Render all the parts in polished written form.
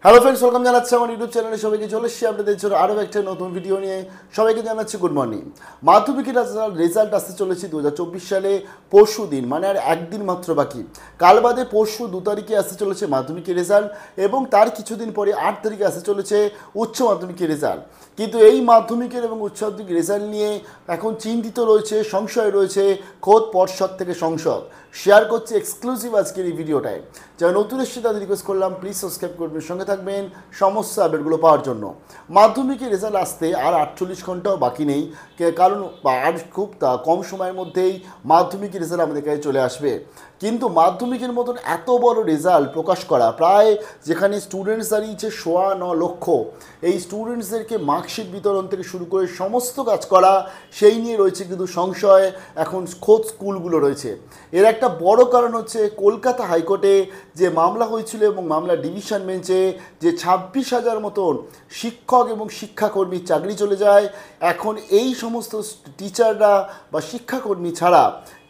Hello friends, welcome জানাচ্ছি আমার YouTube চ্যানেলে সবাইকে। চলে এসেছি আপনাদের জন্য আরও একটা নতুন ভিডিও নিয়ে। সবাইকে জানাচ্ছি গুড মর্নিং। মাধ্যমিকের রেজাল্ট আসতে চলেছে 2024 সালে পরশু দিন, মানে আর একদিন মাত্র বাকি। কাল বাদে পরশু 2 তারিখে আসতে চলেছে মাধ্যমিকের রেজাল্ট, এবং তার কিছুদিন পরে 8 তারিখে আসতে চলেছে উচ্চ মাধ্যমিকের রেজাল্ট। কিন্তু এই মাধ্যমিকের এবং উচ্চ মাধ্যমিক রেজাল্ট নিয়ে এখন চিন্তিত রয়েছে, সংশয় রয়েছে খোদ পর্ষদ থেকে সংসদ। শেয়ার করছি এক্সক্লুসিভ আজকের এই ভিডিওটায়। যারা নতুন এসেছে তাদের রিকোয়েস্ট করলাম প্লিজ সাবস্ক্রাইব করবেন, সঙ্গে থাকবেন সমস্ত আপডেটগুলো পাওয়ার জন্য। মাধ্যমিকের রেজাল্ট আসতে আর 48 ঘন্টাও বাকি নেই, কারণ আর খুব কম সময়ের মধ্যেই মাধ্যমিকের রেজাল্ট আমাদের কাছে চলে আসবে। কিন্তু মাধ্যমিকের মতন এত বড় রেজাল্ট প্রকাশ করা, প্রায় যেখানে স্টুডেন্টস দাঁড়িয়েছে 9.25 লক্ষ, এই স্টুডেন্টসদেরকে মার্কশিট বিতরণ থেকে শুরু করে সমস্ত কাজ করা, সেই নিয়ে রয়েছে কিন্তু সংশয় এখন খোদ স্কুলগুলো রয়েছে। এর একটা বড় কারণ হচ্ছে কলকাতা হাইকোর্টে যে মামলা হয়েছিল এবং মামলা ডিভিশন বেঞ্চে যে 26,000 মতন শিক্ষক এবং শিক্ষাকর্মীর চাকরি চলে যায়। এখন এই সমস্ত টিচাররা বা শিক্ষাকর্মী ছাড়া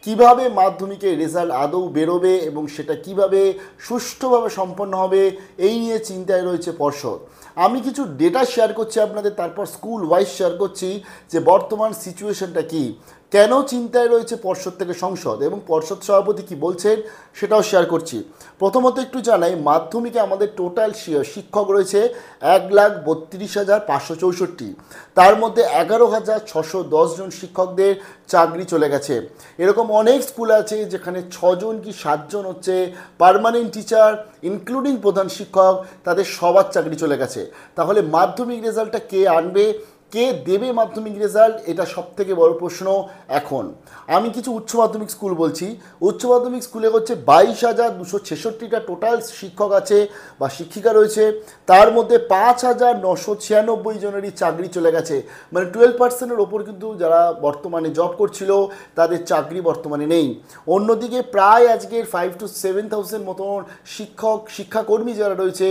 কিভাবে মাধ্যমিকের রেজাল্ট আদৌ বেরোবে এবং সেটা কিভাবে সুষ্ঠুভাবে সম্পন্ন হবে, এই নিয়ে চিন্তায় রয়েছে পর্ষদ। আমি কিছু ডেটা শেয়ার করছি আপনাদের, তারপর স্কুল ওয়াইজ শেয়ার করছি যে বর্তমান সিচুয়েশনটা কী, কেন চিন্তায় রয়েছে পর্ষদ থেকে সংসদ, এবং পর্ষদ সভাপতি কী বলছেন সেটাও শেয়ার করছি। প্রথমত একটু জানাই, মাধ্যমিকে আমাদের টোটাল শিক্ষক রয়েছে 1,32,564, তার মধ্যে 11,610 জন শিক্ষকদের চাকরি চলে গেছে। এরকম অনেক স্কুল আছে যেখানে 6 জন কি 7 জন হচ্ছে পার্মানেন্ট টিচার, ইনক্লুডিং প্রধান শিক্ষক, তাদের সবার চাকরি চলে গেছে। তাহলে মাধ্যমিক রেজাল্টটা কে আনবে, কে দেবে মাধ্যমিক রেজাল্ট, এটা সবথেকে বড় প্রশ্ন। এখন আমি কিছু উচ্চ মাধ্যমিক স্কুল বলছি। উচ্চ মাধ্যমিক স্কুলে হচ্ছে 22,266টা টোটাল শিক্ষক আছে বা শিক্ষিকা রয়েছে, তার মধ্যে 5,996 জনেরই চাকরি চলে গেছে, মানে 12%-এর ওপর কিন্তু যারা বর্তমানে জব করছিল তাদের চাকরি বর্তমানে নেই। অন্যদিকে প্রায় আজকের 5 to 7,000 মতন শিক্ষাকর্মী যারা রয়েছে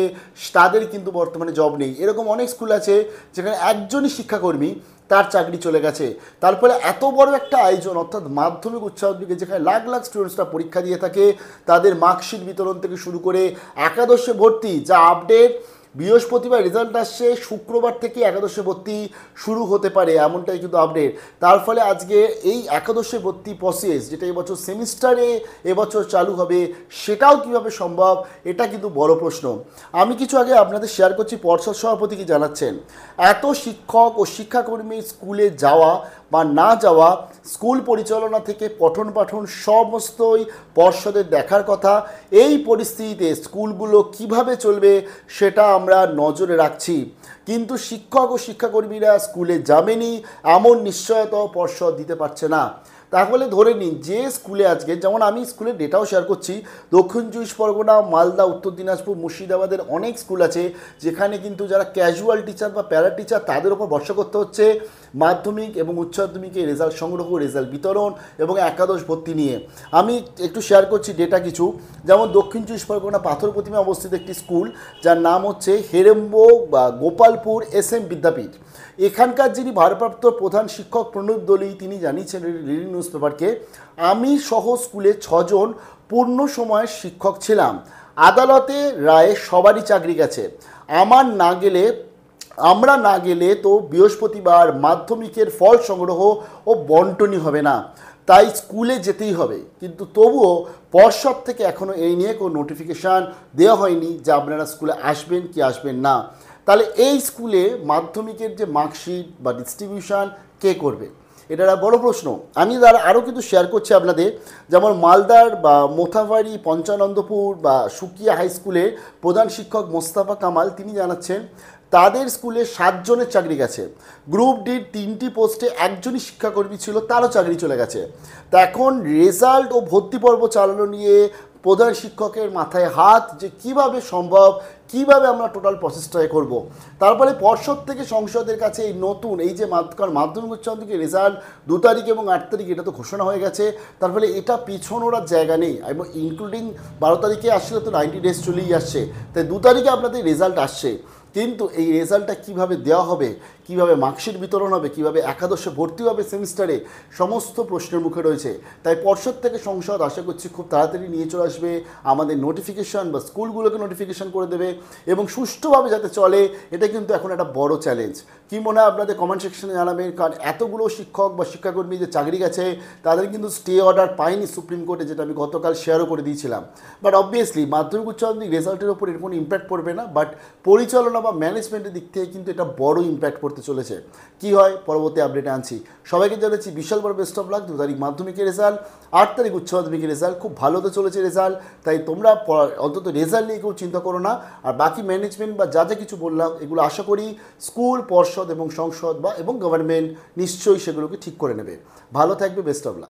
তাদের কিন্তু বর্তমানে জব নেই। এরকম অনেক স্কুল আছে যেখানে একজনই শিক্ষাকর্মী, তার চাকরি চলে গেছে। তারপরে এত বড় একটা আয়োজন, অর্থাৎ মাধ্যমিক উচ্চ মাধ্যমিকে যেখানে লাখ লাখ স্টুডেন্টসরা পরীক্ষা দিয়ে থাকে, তাদের মার্কশিট বিতরণ থেকে শুরু করে একাদশে ভর্তি, যা আপডেট বৃহস্পতিবার রেজাল্ট আসছে, শুক্রবার থেকে একাদশে ভর্তি শুরু হতে পারে, এমনটাই কিন্তু আপডেট। তার ফলে আজকে এই একাদশে ভর্তি প্রসেস, যেটা এবছর সেমিস্টারে এবছর চালু হবে, সেটাও কীভাবে সম্ভব, এটা কিন্তু বড় প্রশ্ন। আমি কিছু আগে আপনাদের শেয়ার করছি পর্ষদ সভাপতি কি জানাচ্ছেন। এত শিক্ষক ও শিক্ষাকর্মী স্কুলে যাওয়া বা না যাওয়া, স্কুল পরিচালনা থেকে পঠন পাঠন সমস্তই পর্ষদের দেখার কথা। এই পরিস্থিতিতে স্কুলগুলো কিভাবে চলবে সেটা আমরা নজরে রাখছি, কিন্তু শিক্ষক ও শিক্ষাকর্মীরা স্কুলে যাবেনই এমন নিশ্চয়তাও পর্ষদ দিতে পারছে না। তাহলে ধরে নিন যে স্কুলে আজকে, যেমন আমি স্কুলের ডেটাও শেয়ার করছি, দক্ষিণ 24 পরগনা, মালদা, উত্তর দিনাজপুর, মুর্শিদাবাদের অনেক স্কুল আছে যেখানে কিন্তু যারা ক্যাজুয়াল টিচার বা প্যারা টিচার, তাদের উপর ভরসা করতে হচ্ছে মাধ্যমিক এবং উচ্চ মাধ্যমিকের রেজাল্ট সংগ্রহ, রেজাল্ট বিতরণ এবং একাদশ ভর্তি নিয়ে। আমি একটু শেয়ার করছি ডেটা কিছু। যেমন দক্ষিণ 24 পরগনা পাথর প্রতিমা অবস্থিত একটি স্কুল, যার নাম হচ্ছে হেরেম্বো বা গোপালপুর SM বিদ্যাপীঠ। এখানকার যিনি ভারপ্রাপ্ত প্রধান শিক্ষক প্রণব দলি, তিনি জানিয়েছেন রিডিং নিউজ পেপারকে, আমি সহ স্কুলে 6 জন পূর্ণ সময়ের শিক্ষক ছিলাম। আদালতে রায়ে সবারই চাকরি গেছে। আমরা না গেলে তো বৃহস্পতিবার মাধ্যমিকের ফল সংগ্রহ ও বন্টনই হবে না, তাই স্কুলে যেতেই হবে। কিন্তু তবুও পর্ষদ থেকে এখনও এই নিয়ে কোনো নোটিফিকেশান দেওয়া হয়নি যে আপনারা স্কুলে আসবেন কি আসবেন না। তাহলে এই স্কুলে মাধ্যমিকের যে মার্কশিট বা ডিস্ট্রিবিউশন কে করবে, এটা একটা বড় প্রশ্ন। আমি আরও কিন্তু শেয়ার করছি আপনাদের। যেমন মালদার বা মোথাবাড়ি, পঞ্চানন্দপুর বা সুকিয়া হাই স্কুলের প্রধান শিক্ষক মোস্তাফা কামাল, তিনি জানাচ্ছেন তাদের স্কুলে 7 জনের চাকরি গেছে। গ্রুপ ডির 3টি পোস্টে একজনই শিক্ষাকর্মী ছিল, তারও চাকরি চলে গেছে। তা এখন রেজাল্ট ও ভর্তি পর্ব চালানো নিয়ে প্রধান শিক্ষকের মাথায় হাত, যে কিভাবে সম্ভব, কিভাবে আমরা টোটাল প্রসেসটাই করব। তারপরে পর্ষদ থেকে সংসদের কাছে এই নতুন এই যে মাধ্যমিক উচ্চ মাধ্যমিকের রেজাল্ট 2 তারিখ এবং 8 তারিখ, এটা তো ঘোষণা হয়ে গেছে। তার ফলে এটা পিছনোর জায়গা নেই, এবং ইনক্লুডিং 12 তারিখে আসলে তো 90 ডেজ চলেই আসছে, তাই 2 তারিখে আপনাদের রেজাল্ট আসছে। কিন্তু এই রেজাল্টটা কিভাবে দেওয়া হবে, কিভাবে মার্কশিট বিতরণ হবে, কিভাবে একাদশে ভর্তি হবে সেমিস্টারে, সমস্ত প্রশ্নের মুখে রয়েছে। তাই পর্ষদ থেকে সংসদ আশা করছি খুব তাড়াতাড়ি নিয়ে চলে আসবে আমাদের নোটিফিকেশান বা স্কুলগুলোকে নোটিফিকেশান করে দেবে এবং সুষ্ঠুভাবে যাতে চলে, এটা কিন্তু এখন একটা বড় চ্যালেঞ্জ। কী মনে হয় আপনাদের কমেন্ট সেকশনে জানাবেন, কারণ এতগুলো শিক্ষক বা শিক্ষাকর্মী যে চাকরি গেছে তাদের কিন্তু স্টে অর্ডার পায়নি সুপ্রিম কোর্টে, যেটা আমি গতকাল শেয়ারও করে দিয়েছিলাম। বাট অবভিয়াসলি মাধ্যমিক উচ্চ মাধ্যমিক রেজাল্টের ওপর এর কোনো ইম্প্যাক্ট পড়বে না, বাট পরিচালনা বা ম্যানেজমেন্টের দিক থেকে কিন্তু এটা বড় ইম্প্যাক্ট পড়তে চলেছে। কি হয় পরবর্তী আপডেটে আনছি। সবাইকে জানাচ্ছি বিশাল বড় বেস্ট অফ লাক। 2 তারিখ মাধ্যমিকের রেজাল্ট, 8 তারিখ উচ্চ মাধ্যমিকের রেজাল্ট, খুব ভালো হতে চলেছে রেজাল্ট। তাই তোমরা অন্তত রেজাল্ট নিয়ে কেউ চিন্তা করো না। আর বাকি ম্যানেজমেন্ট বা যা যা কিছু বললাম এগুলো আশা করি স্কুল, পর্ষদ এবং সংসদ বা এবং গভর্নমেন্ট নিশ্চয়ই সেগুলোকে ঠিক করে নেবে। ভালো থাকবে, বেস্ট অফ লাক।